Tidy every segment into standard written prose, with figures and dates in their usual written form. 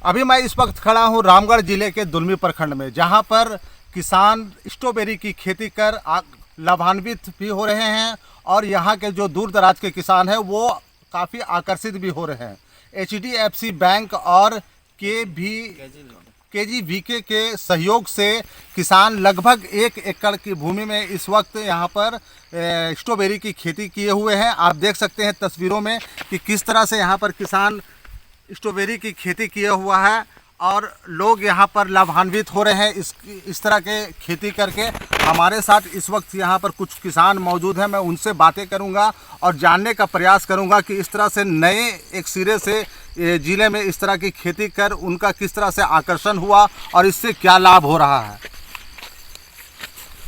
अभी मैं इस वक्त खड़ा हूँ रामगढ़ जिले के दुलमी प्रखंड में, जहाँ पर किसान स्ट्रॉबेरी की खेती कर लाभान्वित भी हो रहे हैं और यहाँ के जो दूर दराज के किसान हैं वो काफ़ी आकर्षित भी हो रहे हैं। HDFC बैंक और KGVK के सहयोग से किसान लगभग 1 एकड़ की भूमि में इस वक्त यहाँ पर स्ट्रॉबेरी की खेती किए हुए हैं। आप देख सकते हैं तस्वीरों में कि किस तरह से यहाँ पर किसान स्ट्रॉबेरी की खेती किया हुआ है और लोग यहाँ पर लाभान्वित हो रहे हैं इस तरह के खेती करके। हमारे साथ इस वक्त यहाँ पर कुछ किसान मौजूद हैं, मैं उनसे बातें करूँगा और जानने का प्रयास करूँगा कि इस तरह से नए एक सिरे से ज़िले में इस तरह की खेती कर उनका किस तरह से आकर्षण हुआ और इससे क्या लाभ हो रहा है।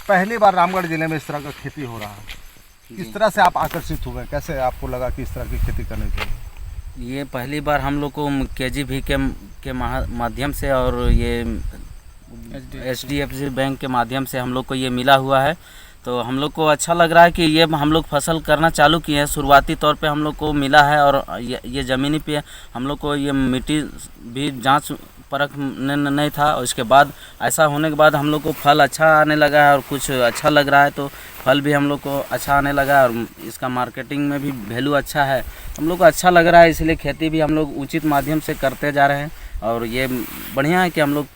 पहली बार रामगढ़ जिले में इस तरह का खेती हो रहा है, किस तरह से आप आकर्षित हुए, कैसे आपको लगा कि इस तरह की खेती करनी चाहिए? ये पहली बार हम लोग को KGVK के माध्यम से और ये HDFC बैंक के माध्यम से हम लोग को ये मिला हुआ है, तो हम लोग को अच्छा लग रहा है कि ये हम लोग फसल करना चालू किए हैं। शुरुआती तौर पे हम लोग को मिला है और ये ज़मीनी पे हम लोग को ये मिट्टी भी जांच परख नहीं था और इसके बाद ऐसा होने के बाद हम लोग को फल अच्छा आने लगा है और कुछ अच्छा लग रहा है, तो फल भी हम लोग को अच्छा आने लगा है और इसका मार्केटिंग में भी वैल्यू अच्छा है। हम लोग को अच्छा लग रहा है, इसलिए खेती भी हम लोग उचित माध्यम से करते जा रहे हैं और ये बढ़िया है कि हम लोग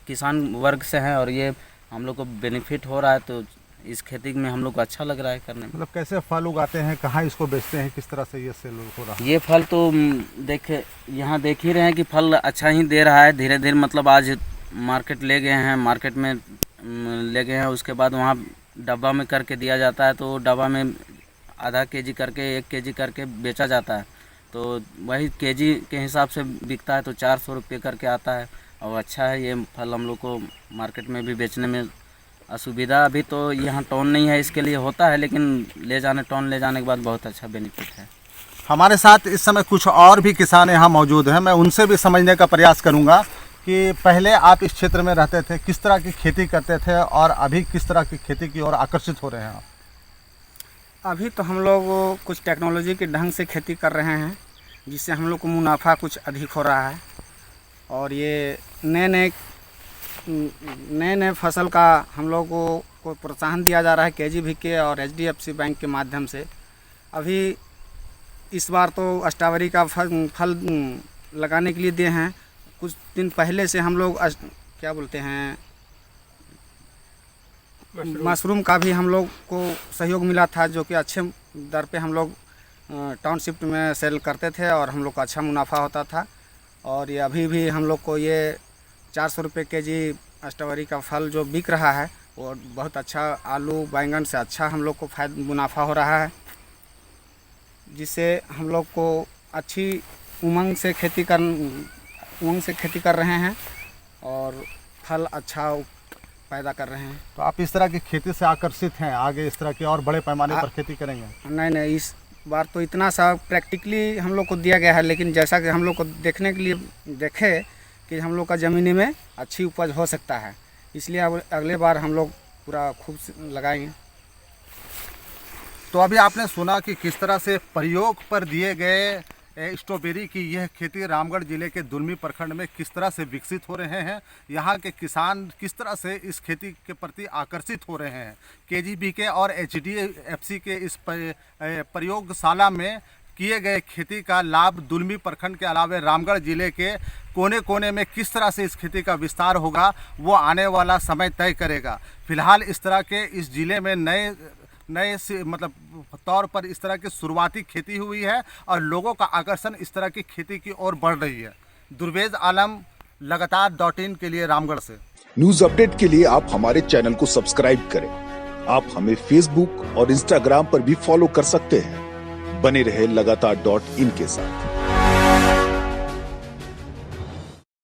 किसान वर्ग से हैं और ये हम लोग को बेनिफिट हो रहा है, तो इस खेती में हम लोग को अच्छा लग रहा है करने में। मतलब कैसे फल उगाते हैं, कहाँ इसको बेचते हैं, किस तरह से ये सेल हो रहा है? ये फल तो यहाँ देख ही रहे हैं कि फल अच्छा ही दे रहा है धीरे धीरे। मतलब आज मार्केट ले गए हैं, मार्केट में ले गए हैं, उसके बाद वहाँ डब्बा में करके दिया जाता है, तो डब्बा में आधा केजी करके 1 केजी करके बेचा जाता है, तो वही केजी के हिसाब से बिकता है, तो 400 रुपये करके आता है और अच्छा है ये फल। हम लोग को मार्केट में भी बेचने में असुविधा अभी तो यहाँ टोन नहीं है, इसके लिए होता है, लेकिन टोन ले जाने के बाद बहुत अच्छा बेनिफिट है। हमारे साथ इस समय कुछ और भी किसान यहाँ मौजूद हैं, मैं उनसे भी समझने का प्रयास करूँगा कि पहले आप इस क्षेत्र में रहते थे, किस तरह की खेती करते थे और अभी किस तरह की खेती की ओर आकर्षित हो रहे हैं आप? अभी तो हम लोग कुछ टेक्नोलॉजी के ढंग से खेती कर रहे हैं, जिससे हम लोग को मुनाफा कुछ अधिक हो रहा है और ये नए नए फसल का हम लोग को प्रोत्साहन दिया जा रहा है KGVK और HDFC बैंक के माध्यम से। अभी इस बार तो स्ट्रॉबेरी का फल लगाने के लिए दिए हैं। कुछ दिन पहले से हम लोग क्या बोलते हैं मशरूम का भी हम लोग को सहयोग मिला था, जो कि अच्छे दर पे हम लोग टाउनशिप में सेल करते थे और हम लोग को अच्छा मुनाफा होता था। और ये अभी भी हम लोग को ये 400 रुपये केजी स्ट्रॉबेरी का फल जो बिक रहा है वो बहुत अच्छा, आलू बैंगन से अच्छा हम लोग को मुनाफा हो रहा है, जिससे हम लोग को अच्छी उमंग से खेती कर रहे हैं और फल अच्छा पैदा कर रहे हैं। तो आप इस तरह की खेती से आकर्षित हैं, आगे इस तरह की और बड़े पैमाने पर खेती करेंगे? नहीं, इस बार तो इतना सा प्रैक्टिकली हम लोग को दिया गया है, लेकिन जैसा कि हम लोग को देखने के लिए देखे कि हम लोग का ज़मीनी में अच्छी उपज हो सकता है, इसलिए अब अगले बार हम लोग पूरा खूब लगाएंगे। तो अभी आपने सुना कि किस तरह से प्रयोग पर दिए गए स्ट्रॉबेरी की यह खेती रामगढ़ जिले के दुलमी प्रखंड में किस तरह से विकसित हो रहे हैं, यहाँ के किसान किस तरह से इस खेती के प्रति आकर्षित हो रहे हैं। KGVK और HDFC के इस प्रयोगशाला में किए गए खेती का लाभ दुलमी प्रखंड के अलावा रामगढ़ जिले के कोने कोने में किस तरह से इस खेती का विस्तार होगा वो आने वाला समय तय करेगा। फिलहाल इस तरह के इस जिले में नए मतलब तौर पर इस तरह की शुरुआती खेती हुई है और लोगों का आकर्षण इस तरह की खेती की ओर बढ़ रही है। दुर्वेज आलम, लगातार.in के लिए रामगढ़ से। न्यूज अपडेट के लिए आप हमारे चैनल को सब्सक्राइब करें। आप हमें फेसबुक और इंस्टाग्राम पर भी फॉलो कर सकते हैं। बने रहे लगातार.in के साथ।